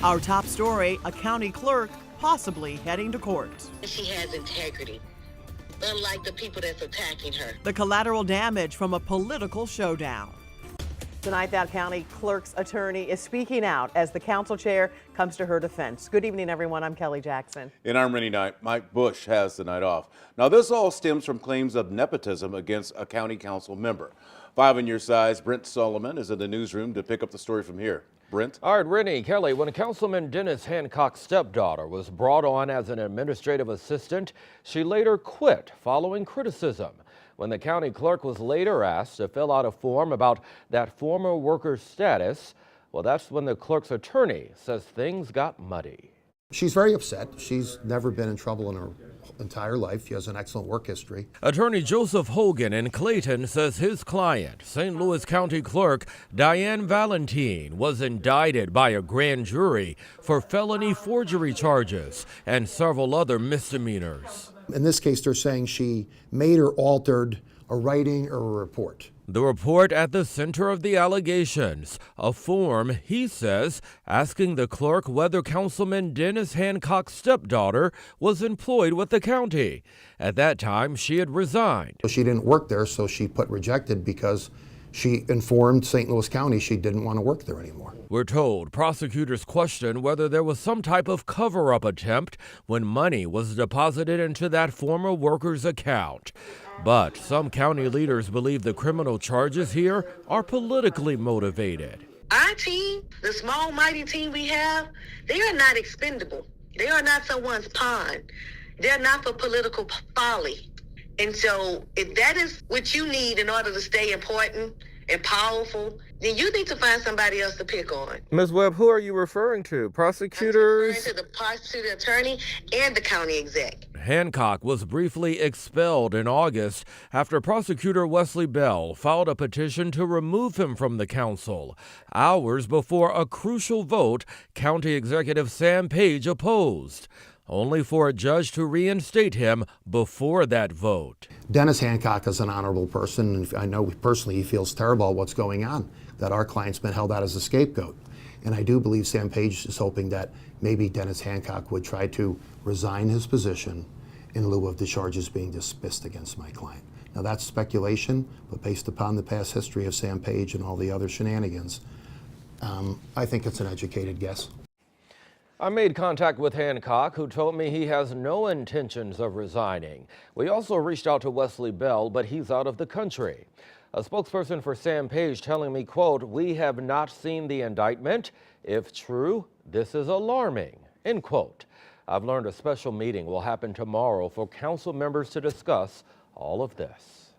Our top story, a county clerk possibly heading to court. She has integrity, unlike the people that's attacking her. The collateral damage from a political showdown. Tonight, that county clerk's attorney is speaking out as the council chair comes to her defense. Good evening, everyone. I'm Kelly Jackson. In our mini night, Mike Bush has the night off. Now, this all stems from claims of nepotism against a county council member. 5 on your sides, Brent Solomon is in the newsroom to pick up the story from here. Brent? All right, Rennie, Kelly, when Councilman Dennis Hancock's stepdaughter was brought on as an administrative assistant, she later quit following criticism. When the county clerk was later asked to fill out a form about that former worker's status, well, that's when the clerk's attorney says things got muddy. She's very upset. She's never been in trouble in her entire life. She has an excellent work history. Attorney Joseph Hogan in Clayton says his client, St. Louis County Clerk Diann Valenti, was indicted by a grand jury for felony forgery charges and several other misdemeanors. In this case, they're saying she made or altered a writing or a report. The report at the center of the allegations, a form, he says, asking the clerk whether Councilman Dennis Hancock's stepdaughter was employed with the county. At that time, she had resigned. She didn't work there, so she put rejected because she informed St. Louis County she didn't want to work there anymore. We're told prosecutors questioned whether there was some type of cover-up attempt when money was deposited into that former worker's account. But some county leaders believe the criminal charges here are politically motivated. Our team, the small, mighty team we have, they are not expendable. They are not someone's pawn. They're not for political folly. And so if that is what you need in order to stay important and powerful, then you need to find somebody else to pick on. Ms. Webb, who are you referring to? Prosecutors? I'm referring to the prosecuting attorney and the county exec. Hancock was briefly expelled in August after prosecutor Wesley Bell filed a petition to remove him from the council. Hours before a crucial vote, County Executive Sam Page opposed, only for a judge to reinstate him before that vote. Dennis Hancock is an honorable person, and I know personally he feels terrible about what's going on, that our client's been held out as a scapegoat. And I do believe Sam Page is hoping that maybe Dennis Hancock would try to resign his position in lieu of the charges being dismissed against my client. Now that's speculation, but based upon the past history of Sam Page and all the other shenanigans, I think it's an educated guess. I made contact with Hancock, who told me he has no intentions of resigning. We also reached out to Wesley Bell, but he's out of the country. A spokesperson for Sam Page telling me, quote, "We have not seen the indictment. If true, this is alarming," end quote. I've learned a special meeting will happen tomorrow for council members to discuss all of this.